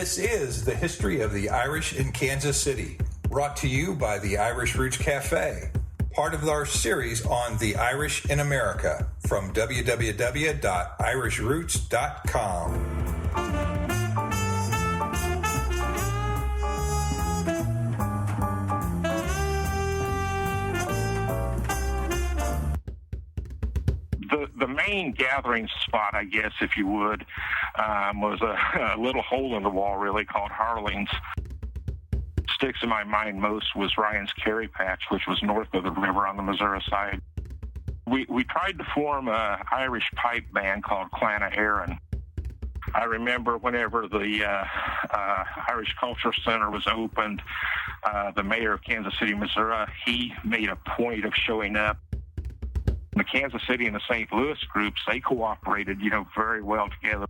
This is the history of the Irish in Kansas City, brought to you by the Irish Roots Cafe, part of our series on the Irish in America from www.irishroots.com. The main gathering spot, I guess, if you would, was a little hole in the wall, really, called Harlings. Sticks in my mind most was Ryan's Carry Patch, which was north of the river on the Missouri side. We tried to form an Irish pipe band called Clan of Erin. I remember whenever the Irish Cultural Center was opened, the mayor of Kansas City, Missouri, he made a point of showing up. The Kansas City and the St. Louis groups, they cooperated, very well together.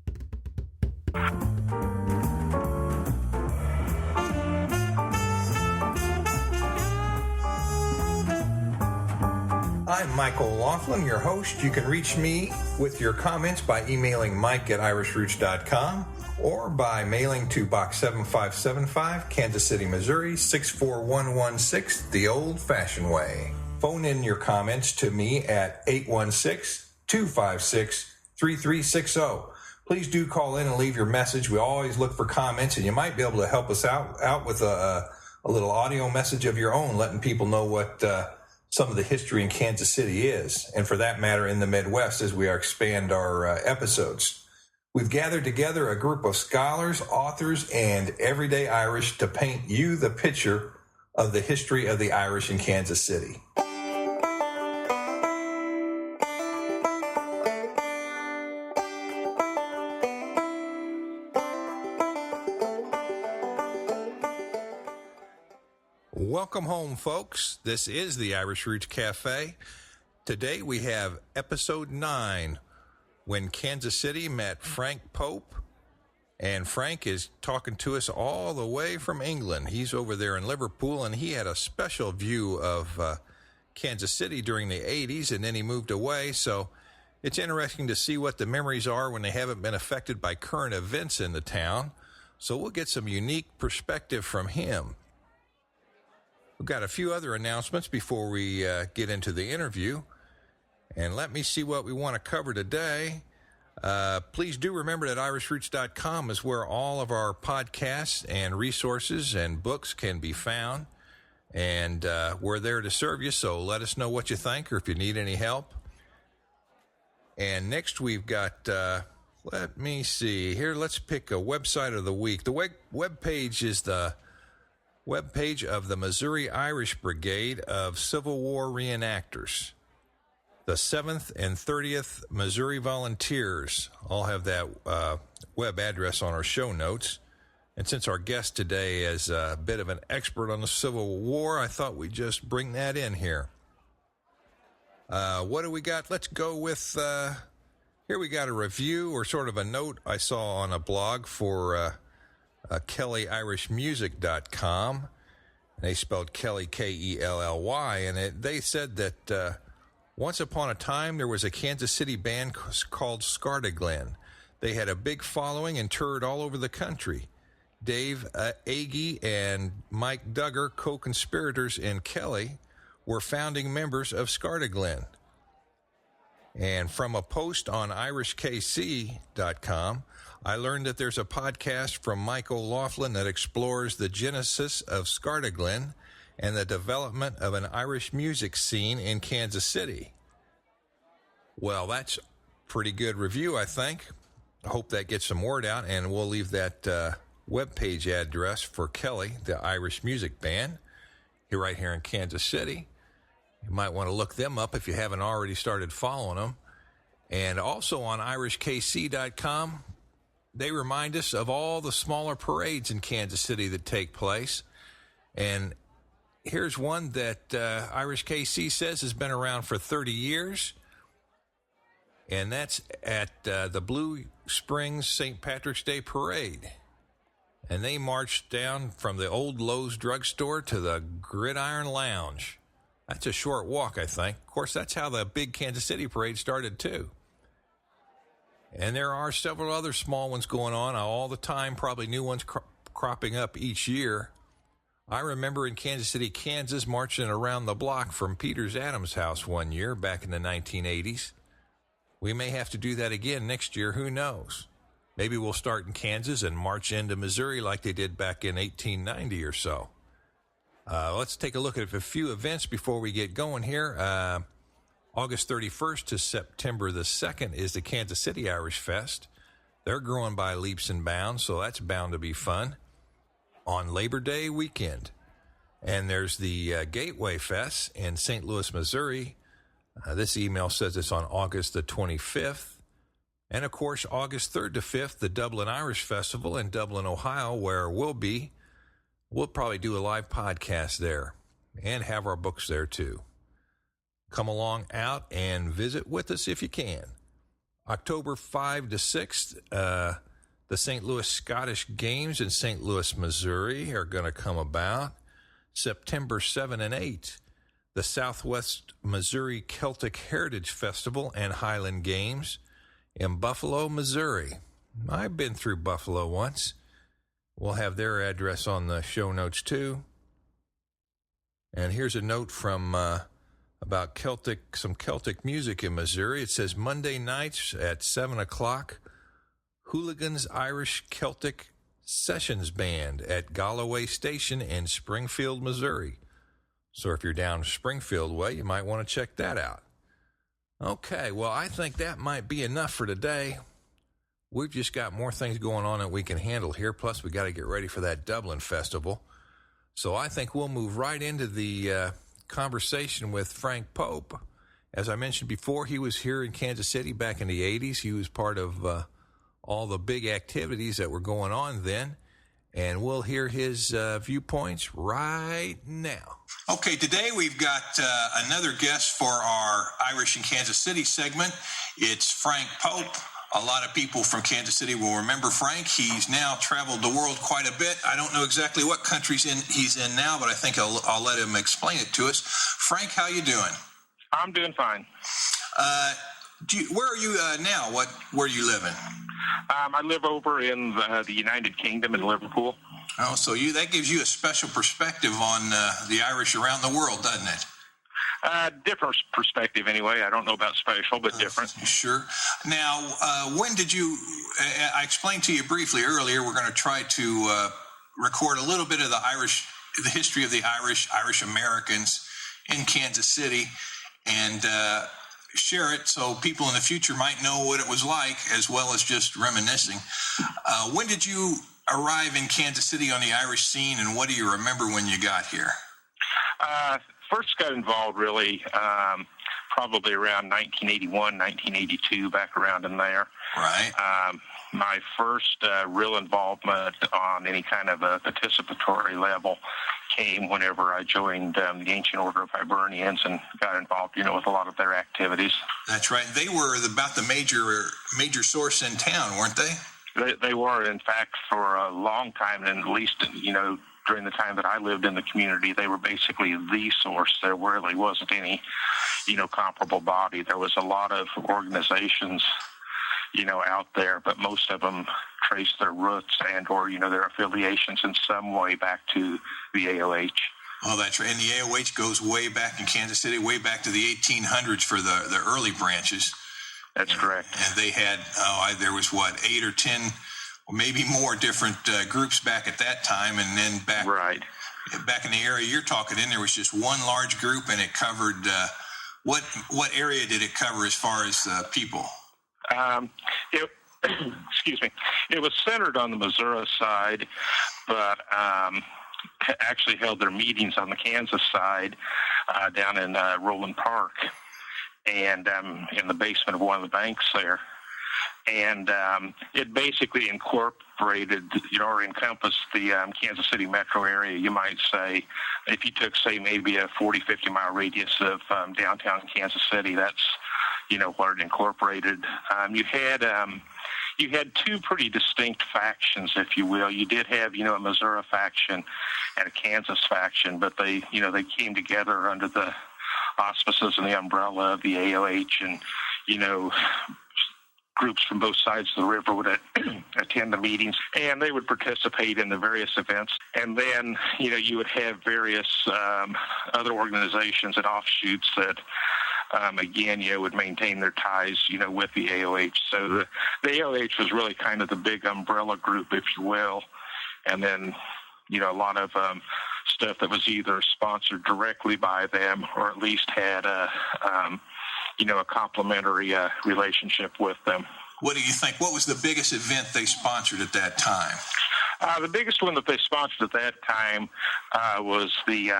I'm Michael Laughlin, your host. You can reach me with your comments by emailing mike@irishroots.com or by mailing to Box 7575, Kansas City, Missouri, 64116, the old-fashioned way. Phone in your comments to me at 816-256-3360. Please do call in and leave your message. We always look for comments, and you might be able to help us out with a little audio message of your own, letting people know what some of the history in Kansas City is, and for that matter in the Midwest as we expand our episodes. We've gathered together a group of scholars, authors, and everyday Irish to paint you the picture of the history of the Irish in Kansas City. Welcome home, folks. This is the Irish Roots Cafe. Today we have episode 9, when Kansas City met Frank Pope. And Frank is talking to us all the way from England. He's over there in Liverpool, and he had a special view of Kansas City during the 80s, and then he moved away. So it's interesting to see what the memories are when they haven't been affected by current events in the town. So we'll get some unique perspective from him. We've got a few other announcements before we get into the interview. And let me see what we want to cover today. Please do remember that irishroots.com is where all of our podcasts and resources and books can be found. And we're there to serve you, so let us know what you think or if you need any help. And next we've got, let me see here, let's pick a website of the week. The web page is the webpage of the Missouri Irish Brigade of Civil War Reenactors. The 7th and 30th Missouri Volunteers. I'll have that web address on our show notes. And since our guest today is a bit of an expert on the Civil War, I thought we'd just bring that in here. What do we got? Let's go with, here we got a review or sort of a note I saw on a blog for KellyIrishMusic.com. They spelled Kelly, Kelly, and they said that once upon a time there was a Kansas City band called Scardiglen. They had a big following and toured all over the country. Dave Agee and Mike Duggar, co-conspirators in Kelly, were founding members of Scardiglen. And from a post on irishkc.com, I learned that there's a podcast from Michael Laughlin that explores the genesis of Scardiglen and the development of an Irish music scene in Kansas City. Well, that's a pretty good review, I think. I hope that gets some word out, and we'll leave that webpage address for Kelly, the Irish music band, right here in Kansas City. You might want to look them up if you haven't already started following them. And also on irishkc.com, they remind us of all the smaller parades in Kansas City that take place. And here's one that Irish KC says has been around for 30 years. And that's at the Blue Springs St. Patrick's Day Parade. And they marched down from the old Lowe's drugstore to the Gridiron Lounge. That's a short walk, I think. Of course, that's how the big Kansas City parade started, too. And there are several other small ones going on all the time, probably new ones cropping up each year. I remember in Kansas City, Kansas, marching around the block from Peter's Adams house one year back in the 1980s. We may have to do that again next year. Who knows? Maybe we'll start in Kansas and march into Missouri like they did back in 1890 or so. Let's take a look at a few events before we get going here. August 31st to September the 2nd is the Kansas City Irish Fest. They're growing by leaps and bounds, so that's bound to be fun. On Labor Day weekend. And there's the Gateway Fest in St. Louis, Missouri. This email says it's on August the 25th. And, of course, August 3rd to 5th, the Dublin Irish Festival in Dublin, Ohio, where we'll be. We'll probably do a live podcast there and have our books there, too. Come along out and visit with us if you can. October 5 to 6th, the St. Louis Scottish Games in St. Louis, Missouri are going to come about. September 7 and 8, the Southwest Missouri Celtic Heritage Festival and Highland Games in Buffalo, Missouri. I've been through Buffalo once. We'll have their address on the show notes, too. And here's a note from about some Celtic music in Missouri. It says Monday nights at 7 o'clock, Hooligans Irish Celtic Sessions Band at Galloway Station in Springfield, Missouri. So if you're down Springfield way, you might want to check that out. Okay, well, I think that might be enough for today. We've just got more things going on that we can handle here, plus we got to get ready for that Dublin Festival. So I think we'll move right into the conversation with Frank Pope. As I mentioned before, he was here in Kansas City back in the 80s. He was part of all the big activities that were going on then, and we'll hear his viewpoints right now. Okay, today we've got another guest for our Irish in Kansas City segment. It's Frank Pope. A lot of people from Kansas City will remember Frank. He's now traveled the world quite a bit. I don't know exactly what countries he's in now, but I think I'll let him explain it to us. Frank, how you doing? I'm doing fine. Where are you now? Where are you living? I live over in the United Kingdom in Liverpool. Oh, so that gives you a special perspective on the Irish around the world, doesn't it? Different perspective, anyway. I don't know about special, but different. Sure. Now, when did you? I explained to you briefly earlier. We're going to try to record a little bit of the history of the Irish Americans in Kansas City, and share it so people in the future might know what it was like, as well as just reminiscing. When did you arrive in Kansas City on the Irish scene, and what do you remember when you got here? First got involved really probably around 1981, 1982, back around in there. Right. My first real involvement on any kind of a participatory level came whenever I joined the Ancient Order of Hibernians and got involved, with a lot of their activities. That's right. They were about the major source in town, weren't they? They were, in fact, for a long time, and at least, during the time that I lived in the community, they were basically the source. There really wasn't any, comparable body. There was a lot of organizations, out there, but most of them trace their roots and or, their affiliations in some way back to the AOH. Oh, that's right. And the AOH goes way back in Kansas City, way back to the 1800s for the early branches. That's correct. And they had, there was 8 or 10, or maybe more different groups back at that time. And then back in the area you're talking in, there was just one large group, and it covered, what area did it cover as far as people? Excuse me. It was centered on the Missouri side, but actually held their meetings on the Kansas side down in Roland Park and in the basement of one of the banks there. And it basically incorporated, or encompassed the Kansas City metro area, you might say. If you took, say, maybe a 40, 50-mile radius of downtown Kansas City, that's, what it incorporated. You had two pretty distinct factions, if you will. You did have, a Missouri faction and a Kansas faction, but they came together under the auspices and the umbrella of the AOH and, groups from both sides of the river would attend the meetings, and they would participate in the various events. And then, you would have various other organizations and offshoots that, again, would maintain their ties, with the AOH. So the AOH was really kind of the big umbrella group, if you will. And then, a lot of stuff that was either sponsored directly by them or at least had a complimentary relationship with them. What do you think? What was the biggest event they sponsored at that time? The biggest one that they sponsored at that time was the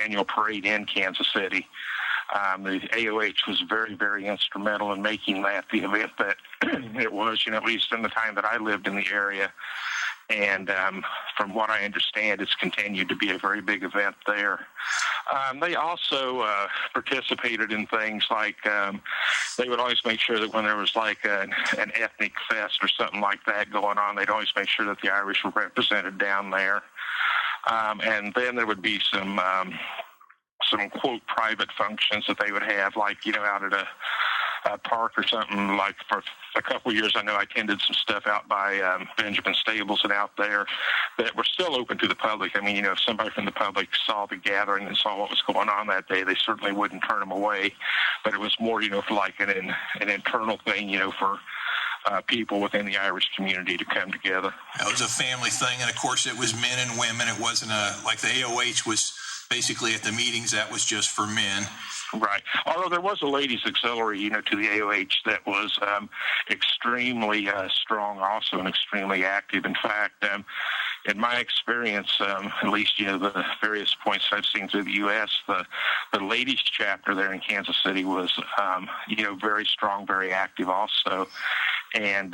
annual parade in Kansas City. The AOH was very, very instrumental in making that the event that it was, at least in the time that I lived in the area. And from what I understand, it's continued to be a very big event there. They also participated in things like they would always make sure that when there was like an ethnic fest or something like that going on, they'd always make sure that the Irish were represented down there. And then there would be some quote private functions that they would have, like out at a park or something. Like for a couple of years, I know I attended some stuff out by Benjamin Stables and out there that were still open to the public. I mean, if somebody from the public saw the gathering and saw what was going on that day, they certainly wouldn't turn them away. But it was more, for like an internal thing, for people within the Irish community to come together. It was a family thing, and of course it was men and women. It wasn't like the AOH was basically at the meetings, that was just for men. Right. Although there was a ladies' auxiliary, to the AOH that was extremely strong also and extremely active. In fact, in my experience, at least, the various points I've seen through the U.S., the ladies' chapter there in Kansas City was, very strong, very active also. And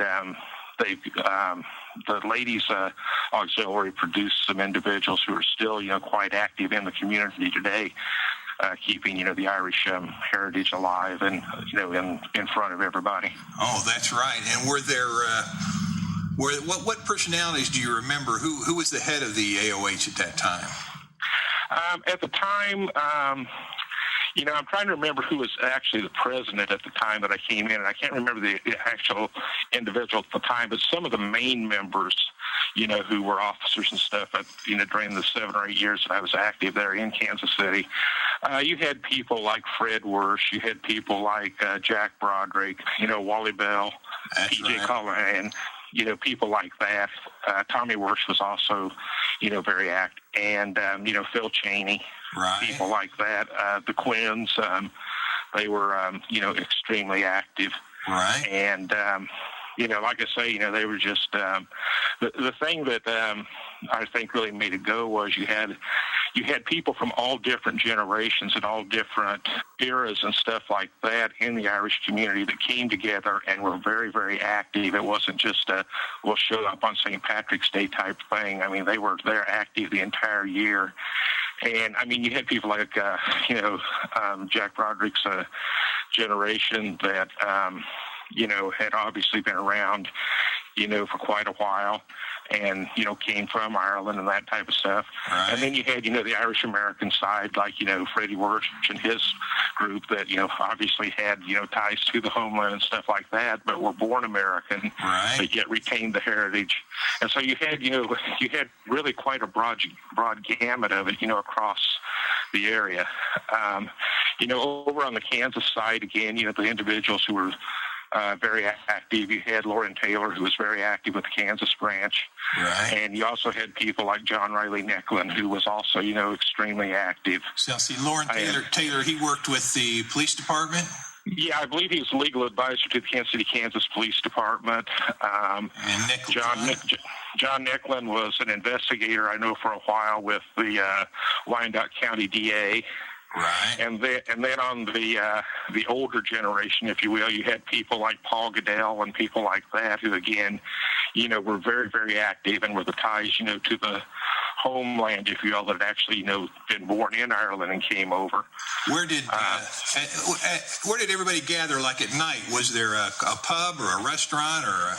the ladies' auxiliary produced some individuals who are still, quite active in the community today, keeping, the Irish heritage alive and, in front of everybody. Oh, that's right. And were there, what personalities do you remember? Who was the head of the AOH at that time? At the time, I'm trying to remember who was actually the president at the time that I came in, and I can't remember the actual individual at the time, but some of the main members, who were officers and stuff, during the 7 or 8 years that I was active there in Kansas City, you had people like Fred Wersch, you had people like Jack Broderick, Wally Bell, P.J. Callahan, people like that. Tommy Wersch was also, very active, and, Phil Cheney. Right. People like that. The Quinns, they were, extremely active. Right. And, like I say, they were just, the thing that I think really made it go was you had people from all different generations and all different eras and stuff like that in the Irish community that came together and were very, very active. It wasn't just we'll show up on St. Patrick's Day type thing. I mean, they were there active the entire year. And, I mean, you had people like, Jack Broderick's generation that, had obviously been around, for quite a while and, came from Ireland and that type of stuff. Right. And then you had, the Irish-American side, like, Freddie Wersch and his group that, obviously had, ties to the homeland and stuff like that, but were born American, right, but yet retained the heritage. And so you had, you had really quite a broad gamut of it, across the area. Over on the Kansas side, again, the individuals who were very active. You had Lauren Taylor, who was very active with the Kansas branch. Right. And you also had people like John Riley Necklin, who was also, extremely active. So, see, Lauren Taylor, he worked with the police department? Yeah, I believe he was legal advisor to the Kansas City, Kansas Police Department. And John Necklin was an investigator, I know, for a while with the Wyandotte County DA. Right. And then on the older generation, if you will, you had people like Paul Goodell and people like that who, again, were very, very active and were the ties, to the homeland, if you will, that had actually, been born in Ireland and came over. Where did everybody gather, like at night? Was there a pub or a restaurant or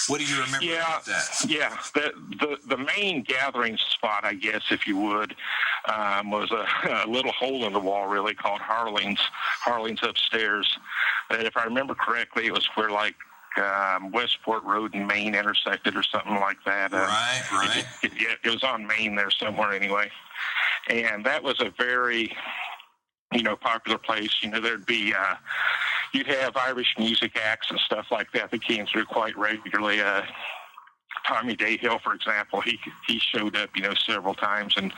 what do you remember about that? Yeah, the main gathering spot, I guess, if you would, was a little hole in the wall, really, called Harlings upstairs. And if I remember correctly, it was where, like, Westport Road and Maine intersected or something like that. Right. It was on Maine there somewhere anyway. And that was a very, popular place. There'd be, you'd have Irish music acts and stuff like that came through quite regularly. Tommy Dayhill, for example, he showed up, several times and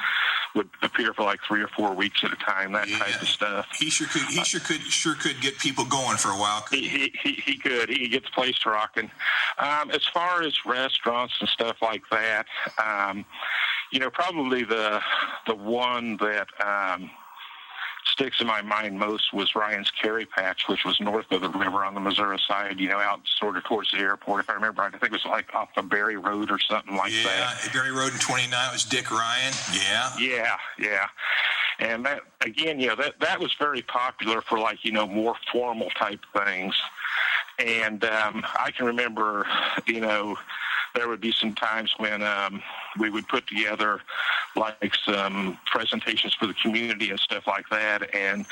would appear for like 3 or 4 weeks at a time, that type of stuff. He sure could get people going for a while. He could. He gets the place rocking. As far as restaurants and stuff like that, probably the one that sticks in my mind most was Ryan's Carry Patch, which was north of the river on the Missouri side, out sort of towards the airport, if I remember right. I think it was like off of Berry Road or something like that. Yeah, Berry Road and 29 was Dick Ryan. Yeah. And that, again, that was very popular for like, more formal type things. And I can remember, there would be some times when we would put together like some presentations for the community and stuff like that. And,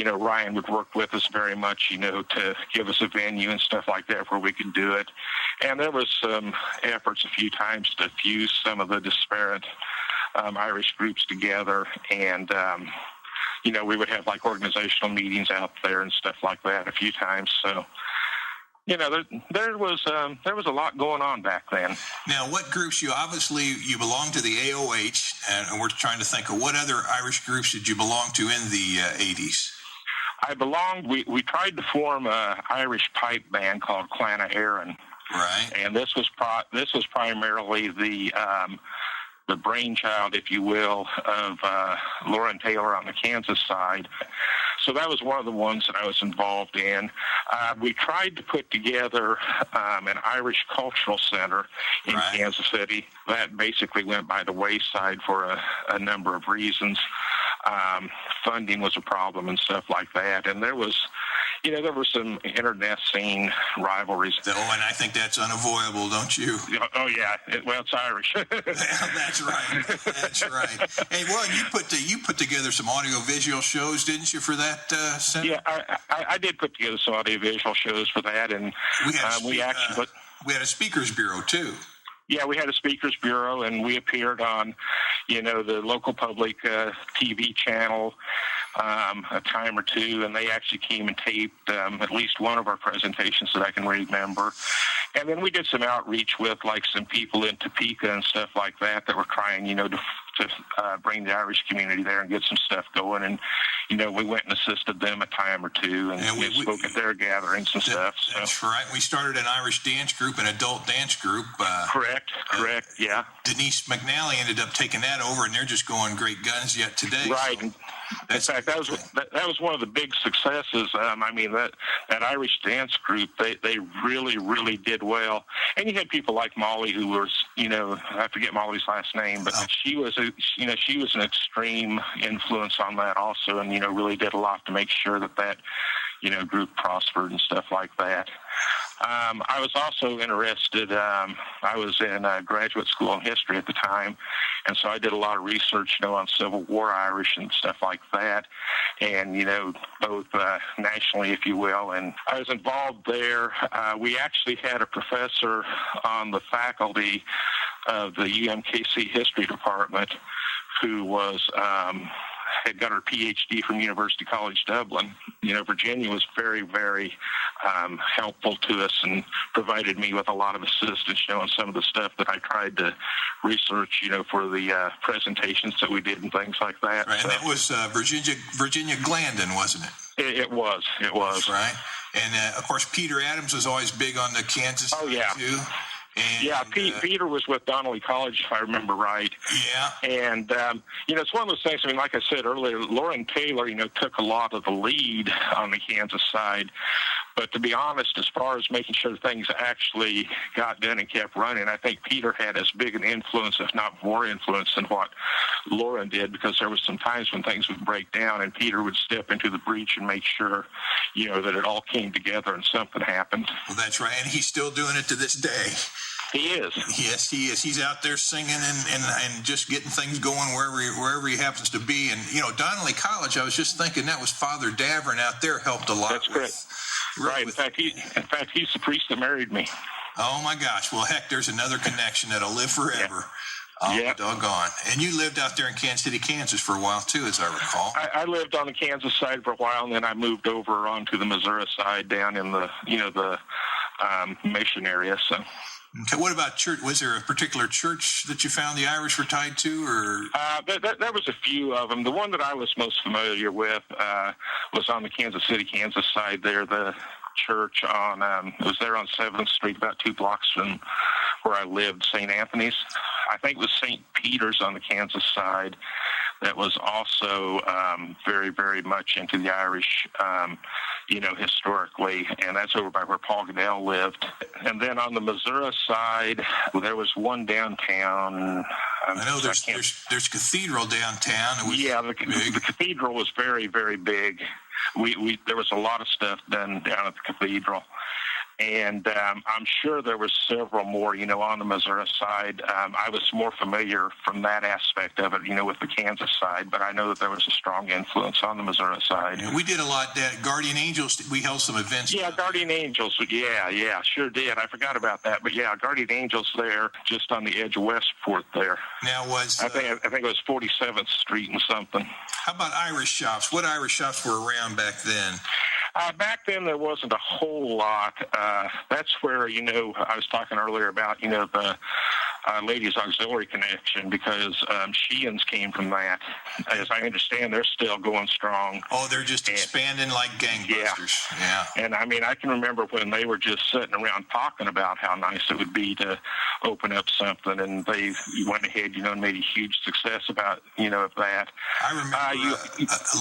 Ryan would work with us very much, to give us a venue and stuff like that where we could do it. And there was some efforts a few times to fuse some of the disparate Irish groups together. And, we would have like organizational meetings out there and stuff like that a few times. So, there was a lot going on back then. Now, what groups you belong to the AOH, and we're trying to think of what other Irish groups did you belong to in the 80s? We tried to form a Irish pipe band called Clan of Aaron. Right. And this was primarily the brainchild, if you will, of Lauren Taylor on the Kansas side. So that was one of the ones that I was involved in. We tried to put together an Irish cultural center in Kansas City. That basically went by the wayside for a number of reasons. Funding was a problem and stuff like that. And there was some internecine rivalries. Oh, and I think that's unavoidable, don't you? Oh, yeah. It's Irish. That's right. Hey, well, you put together some audio-visual shows, didn't you, for that center? Yeah, I did put together some audio-visual shows for that, and we had a speakers bureau too. Yeah, we had a speakers bureau, and we appeared on, the local public TV channel a time or two, and they actually came and taped at least one of our presentations that I can remember. And then we did some outreach with like some people in Topeka and stuff like that were trying, to bring the Irish community there and get some stuff going. And, we went and assisted them a time or two, and we spoke at their gatherings and stuff. So. That's right. We started an Irish dance group, an adult dance group. Correct, yeah. Denise McNally ended up taking that over, and they're just going great guns yet today. Right. So. In fact, that was one of the big successes. That Irish dance group, they really, really did well. And you had people like Molly, who was, I forget Molly's last name, but she was an extreme influence on that also, and really did a lot to make sure that group prospered and stuff like that. I was also interested. I was in graduate school in history at the time, and so I did a lot of research, on Civil War Irish and stuff like that, and both nationally, if you will. And I was involved there. We actually had a professor on the faculty of the UMKC history department who was had got her PhD from University College Dublin. Virginia was very, very helpful to us and provided me with a lot of assistance, on some of the stuff that I tried to research, for the presentations that we did and things like that. Right, so, and that was Virginia Glandon, wasn't it? It was. That's right. And, of course, Peter Adams was always big on the Kansas side, too. And, Peter was with Donnelly College, if I remember right. Yeah. And, it's one of those things, like I said earlier, Lauren Taylor, took a lot of the lead on the Kansas side. But to be honest, as far as making sure things actually got done and kept running, I think Peter had as big an influence, if not more influence, than what Lauren did, because there was some times when things would break down and Peter would step into the breach and make sure, that it all came together and something happened. Well, that's right. And he's still doing it to this day. He is. Yes, he is. He's out there singing and just getting things going wherever he happens to be. And, Donnelly College, I was just thinking that was Father Davern out there helped a lot. That's correct. Right. In fact, he's the priest that married me. Oh, my gosh. Well, heck, there's another connection that'll live forever. Yeah. Doggone. And you lived out there in Kansas City, Kansas for a while, too, as I recall. I lived on the Kansas side for a while, and then I moved over onto the Missouri side down in the Mission area, so... Okay, what about church? Was there a particular church that you found the Irish were tied to, or? There was a few of them. The one that I was most familiar with was on the Kansas City, Kansas side there. The church it was there on 7th Street, about 2 blocks from where I lived, St. Anthony's. I think it was St. Peter's on the Kansas side that was also very, very much into the Irish, historically, and that's over by where Paul Goodell lived. And then on the Missouri side, there was one downtown. I know there's Cathedral downtown. The Cathedral was very, very big. There was a lot of stuff done down at the Cathedral. And I'm sure there were several more, on the Missouri side. I was more familiar from that aspect of it, with the Kansas side, but I know that there was a strong influence on the Missouri side. Yeah, we did a lot that Guardian Angels, we held some events. Yeah, Guardian Angels, yeah, sure did. I forgot about that, but yeah, Guardian Angels there, just on the edge of Westport there. Now I think it was 47th Street and something. How about Irish shops? What Irish shops were around back then? Back then, there wasn't a whole lot. That's where, I was talking earlier about, the Ladies Auxiliary connection, because Sheehan's came from that. As I understand, they're still going strong. Oh, they're just expanding like gangbusters. Yeah. And, I can remember when they were just sitting around talking about how nice it would be to open up something, and they went ahead, and made a huge success about, of that. I remember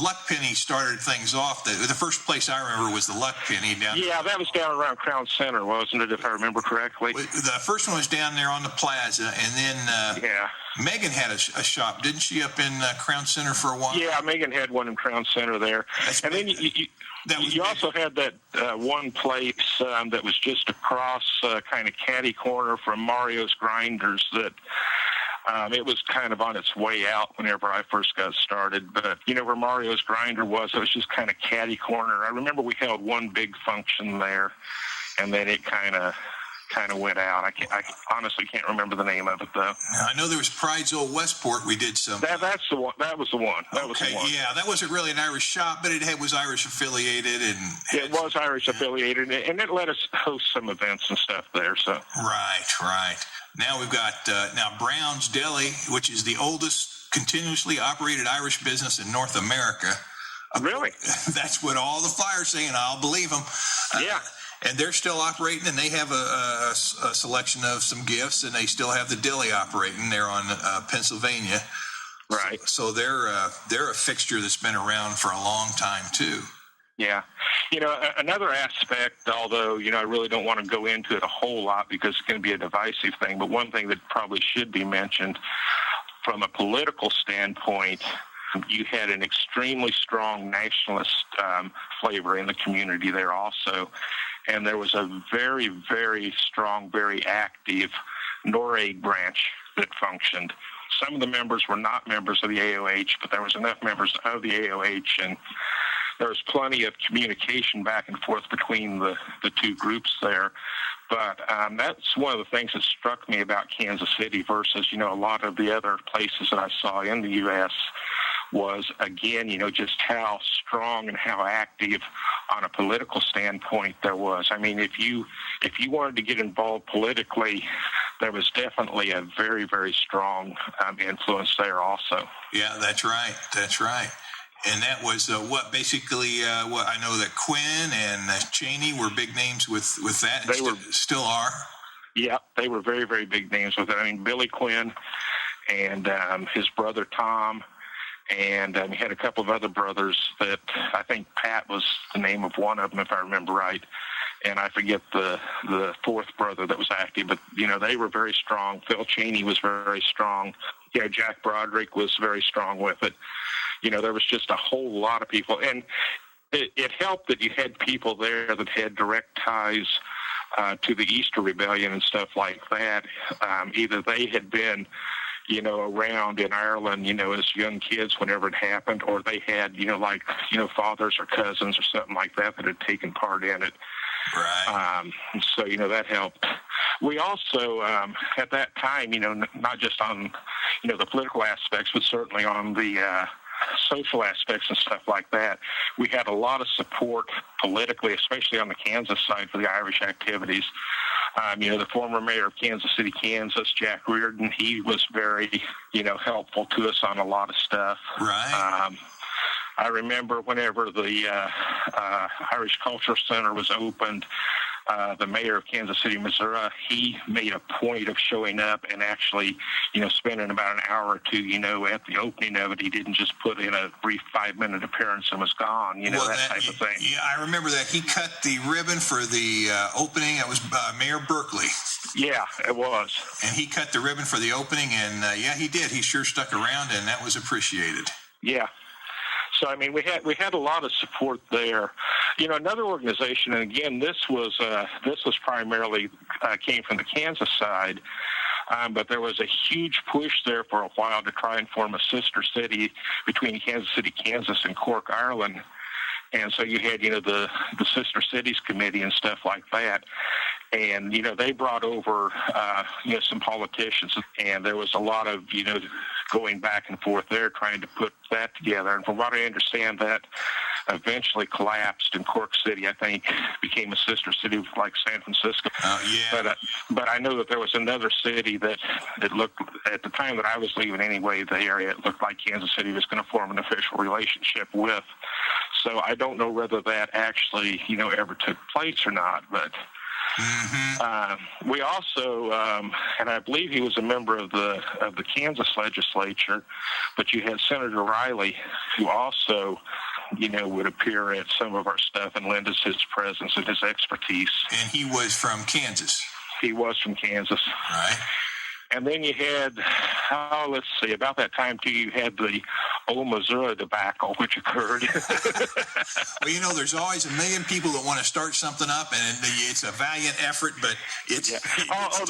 Luck Penny started things off. The first place I remember was the Luck Penny down there. Yeah, that was down around Crown Center, wasn't it, if I remember correctly? The first one was down there on the plaza, and then Megan had a shop, didn't she, up in Crown Center for a while? Yeah, Megan had one in Crown Center there. And then you also had that one place that was just across kind of catty corner from Mario's Grinders that it was kind of on its way out whenever I first got started. But, where Mario's Grinder was, it was just kind of catty corner. I remember we held one big function there, and then it kind of went out. I honestly can't remember the name of it, though. I know there was Pride's Old Westport we did some. That's the one. That was the one. Yeah, that wasn't really an Irish shop, but it was Irish affiliated. It was Irish affiliated, and it let us host some events and stuff there. So Right. Now we've got Brown's Deli, which is the oldest continuously operated Irish business in North America. Really? That's what all the flyers say, and I'll believe them. Yeah. And they're still operating, and they have a selection of some gifts, and they still have the deli operating there on Pennsylvania. Right. So they're a fixture that's been around for a long time too. Yeah. Another aspect, although, I really don't want to go into it a whole lot because it's going to be a divisive thing, but one thing that probably should be mentioned from a political standpoint, you had an extremely strong nationalist flavor in the community there also. And there was a very, very strong, very active NORAID branch that functioned. Some of the members were not members of the AOH, but there was enough members of the AOH, and there was plenty of communication back and forth between the two groups there. But that's one of the things that struck me about Kansas City versus, a lot of the other places that I saw in the U.S. was, again, just how strong and how active on a political standpoint there was. I mean, if you wanted to get involved politically, there was definitely a very, very strong influence there also. Yeah, that's right. And that was what I know that Quinn and Cheney were big names with that. They still are. Yeah, they were very, very big names with it. I mean, Billy Quinn and his brother Tom, and he had a couple of other brothers that I think Pat was the name of one of them, if I remember right. And I forget the fourth brother that was active, but, they were very strong. Phil Cheney was very strong. Jack Broderick was very strong with it. There was just a whole lot of people. And it helped that you had people there that had direct ties to the Easter Rebellion and stuff like that. Either they had been, around in Ireland, as young kids whenever it happened, or they had, fathers or cousins or something like that that had taken part in it. Right. So, that helped. We also, at that time, not just on, the political aspects, but certainly on the social aspects and stuff like that, we had a lot of support politically, especially on the Kansas side for the Irish activities. The former mayor of Kansas City, Kansas, Jack Reardon, he was very, helpful to us on a lot of stuff. Right. I remember whenever the Irish Cultural Center was opened, the mayor of Kansas City, Missouri, he made a point of showing up and actually, spending about an hour or two, at the opening of it. He didn't just put in a brief 5-minute appearance and was gone, that type of thing. Yeah, I remember that. He cut the ribbon for the opening. It was Mayor Berkeley. Yeah, it was. And he cut the ribbon for the opening, and he did. He sure stuck around, and that was appreciated. Yeah. So, we had a lot of support there. Another organization, and again, this was primarily came from the Kansas side, but there was a huge push there for a while to try and form a sister city between Kansas City, Kansas, and Cork, Ireland. And so you had, the Sister Cities Committee and stuff like that. And, they brought over, some politicians, and there was a lot of, going back and forth there trying to put that together. And from what I understand, that eventually collapsed, and Cork City, I think, became a sister city like San Francisco. Yeah. But I know that there was another city that it looked, at the time that I was leaving anyway, the area, it looked like Kansas City was going to form an official relationship with. So I don't know whether that actually, ever took place or not, but... Mm-hmm. We also, and I believe he was a member of the Kansas legislature, but you had Senator Riley, who also, would appear at some of our stuff and lend us his presence and his expertise. And he was from Kansas. He was from Kansas. Right. And then you had, about that time, too, you had the old Missouri debacle, which occurred. Well, there's always a million people that want to start something up, and it's a valiant effort, but it's tough.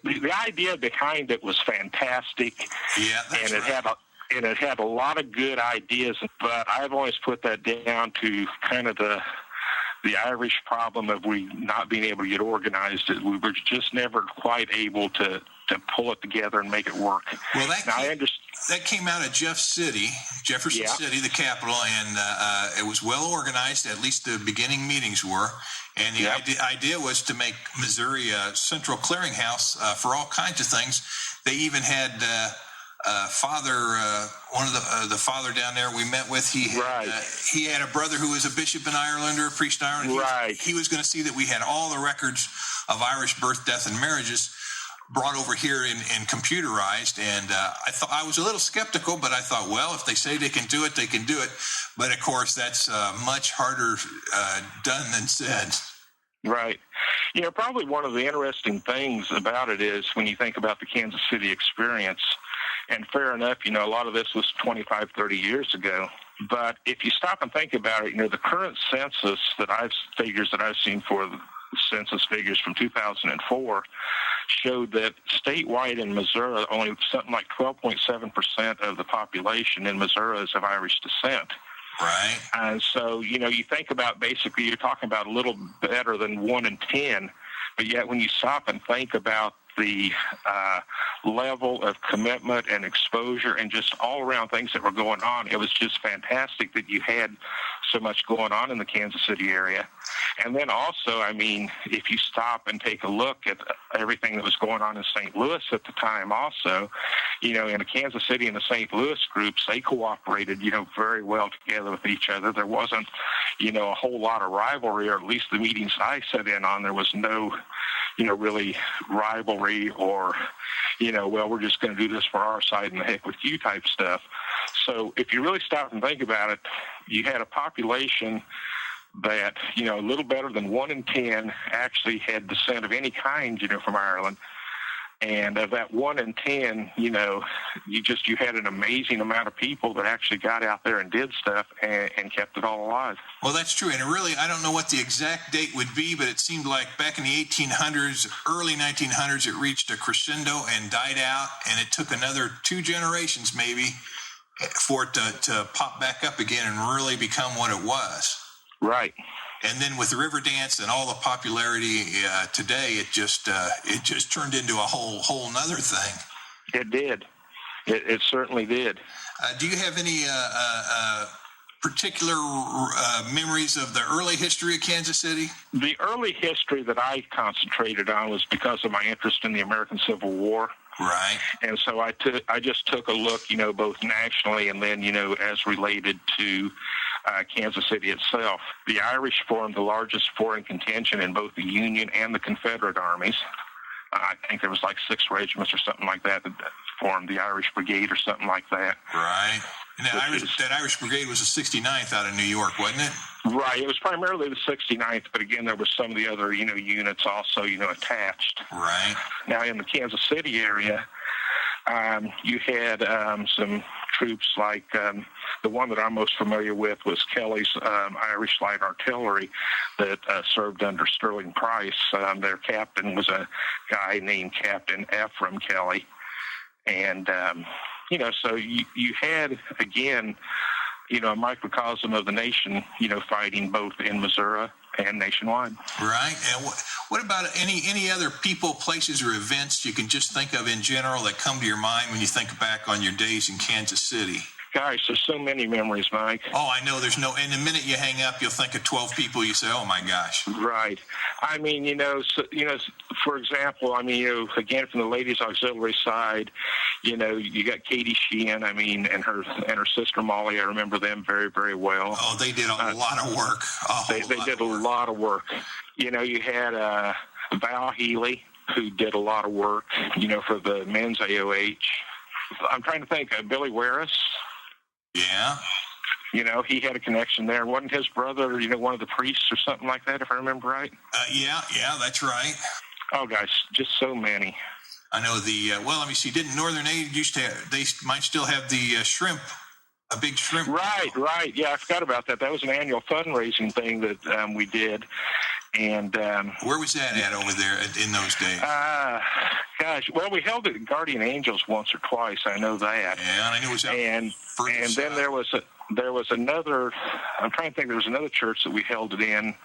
The idea behind it was fantastic. Yeah, that's right. And it had a lot of good ideas, but I've always put that down to kind of the Irish problem of we not being able to get organized. We were just never quite able to pull it together and make it work. Well, that came out of Jefferson City, the capital, and it was well organized. At least the beginning meetings were. And the idea was to make Missouri a central clearinghouse for all kinds of things. They even had one of the father down there we met with, he had a brother who was a bishop in Ireland or a priest in Ireland. He was going to see that we had all the records of Irish birth, death, and marriages brought over here and computerized. And I was a little skeptical, but I thought, well, if they say they can do it, they can do it. But of course, that's much harder done than said. Right. Probably one of the interesting things about it is when you think about the Kansas City experience, and fair enough, a lot of this was 25, 30 years ago. But if you stop and think about it, the current census figures that I've seen for the census figures from 2004 showed that statewide in Missouri, only something like 12.7% of the population in Missouri is of Irish descent. Right. And so, you think about basically you're talking about a little better than 1 in 10, but yet when you stop and think about the level of commitment and exposure and just all around things that were going on, it was just fantastic that you had so much going on in the Kansas City area. And then also, if you stop and take a look at everything that was going on in St. Louis at the time also, in the Kansas City and the St. Louis groups, they cooperated, very well together with each other. There wasn't, a whole lot of rivalry, or at least the meetings I sat in on, there was no, really rivalry or, well, we're just going to do this for our side and the heck with you type stuff. So if you really stop and think about it, you had a population that, a little better than 1 in 10 actually had descent of any kind, from Ireland. And of that 1 in 10, you had an amazing amount of people that actually got out there and did stuff and kept it all alive. Well, that's true. And I don't know what the exact date would be, but it seemed like back in the 1800s, early 1900s, it reached a crescendo and died out. And it took another 2 generations maybe for it to pop back up again and really become what it was. Right. And then with river dance and all the popularity today, it just turned into a whole nother thing. It did. It certainly did. Do you have any particular memories of the early history of Kansas City? The early history that I concentrated on was because of my interest in the American Civil War. Right. And so I just took a look, both nationally and then, as related to Kansas City itself. The Irish formed the largest foreign contingent in both the Union and the Confederate armies. I think there was like 6 regiments or something like that formed the Irish Brigade or something like that. Right. And that Irish Brigade was the 69th out of New York, wasn't it? Right. It was primarily the 69th, but again, there was some of the other, units also, attached. Right. Now, in the Kansas City area, you had some troops like the one that I'm most familiar with was Kelly's Irish Light Artillery that served under Sterling Price. Their captain was a guy named Captain Ephraim Kelly. And, so you had, again, a microcosm of the nation, fighting both in Missouri and nationwide. Right. And what about any other people, places, or events you can just think of in general that come to your mind when you think back on your days in Kansas City? Gosh, there's so many memories, Mike. Oh, I know. And the minute you hang up, you'll think of 12 people. You say, oh, my gosh. Right. I mean, for example, again, from the ladies' auxiliary side, you got Katie Sheehan, and her sister Molly. I remember them very, very well. Oh, they did a lot of work. They did a lot of work. You had Val Healy, who did a lot of work, for the men's AOH. I'm trying to think. Billy Waris. Yeah. He had a connection there. Wasn't his brother, one of the priests or something like that, if I remember right? Yeah, that's right. Oh, gosh, just so many. I know let me see, didn't Northern Aid they might still have the shrimp, a big shrimp? Right. Yeah, I forgot about that. That was an annual fundraising thing that we did. And where was that at over there in those days? Gosh, well, we held it at Guardian Angels once or twice. I know that. Yeah, and I knew it was out and then there was another. I'm trying to think. There was another church that we held it in.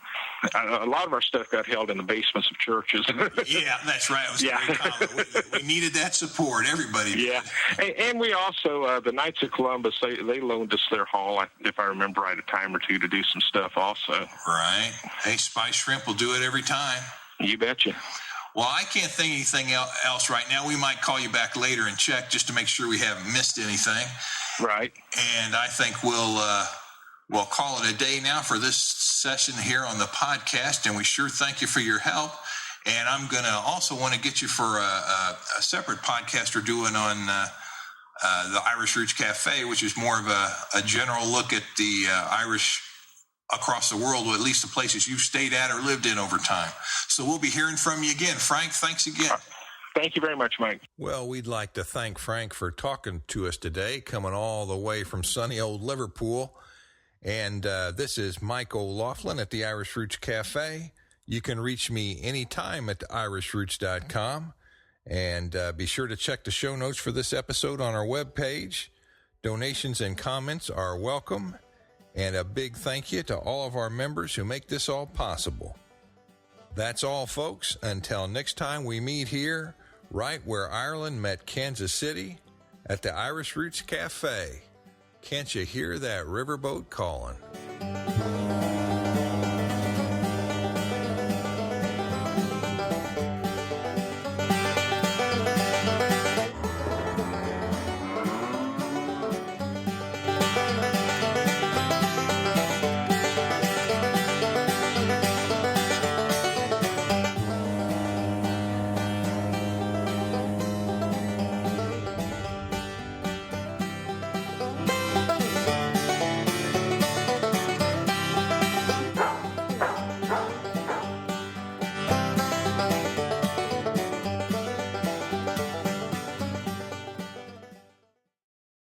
A lot of our stuff got held in the basements of churches. Yeah, that's right. It was very common. We needed that support. Everybody did. Yeah, and we also the Knights of Columbus. They loaned us their hall, if I remember right, a time or two to do some stuff also. Right. Hey, Spice Shrimp will do it every time. You betcha. Well, I can't think of anything else right now. We might call you back later and check just to make sure we haven't missed anything. Right. And I think we'll call it a day now for this session here on the podcast, and we sure thank you for your help. And I'm going to also want to get you for a separate podcast we're doing on the Irish Roots Cafe, which is more of a general look at the Irish across the world, or at least the places you've stayed at or lived in over time. So we'll be hearing from you again. Frank, thanks again. Thank you very much, Mike. Well, we'd like to thank Frank for talking to us today, coming all the way from sunny old Liverpool. And this is Mike O'Laughlin at the Irish Roots Cafe. You can reach me anytime at irishroots.com. And be sure to check the show notes for this episode on our webpage. Donations and comments are welcome. And a big thank you to all of our members who make this all possible. That's all, folks. Until next time we meet here, right where Ireland met Kansas City, at the Irish Roots Cafe. Can't you hear that riverboat calling?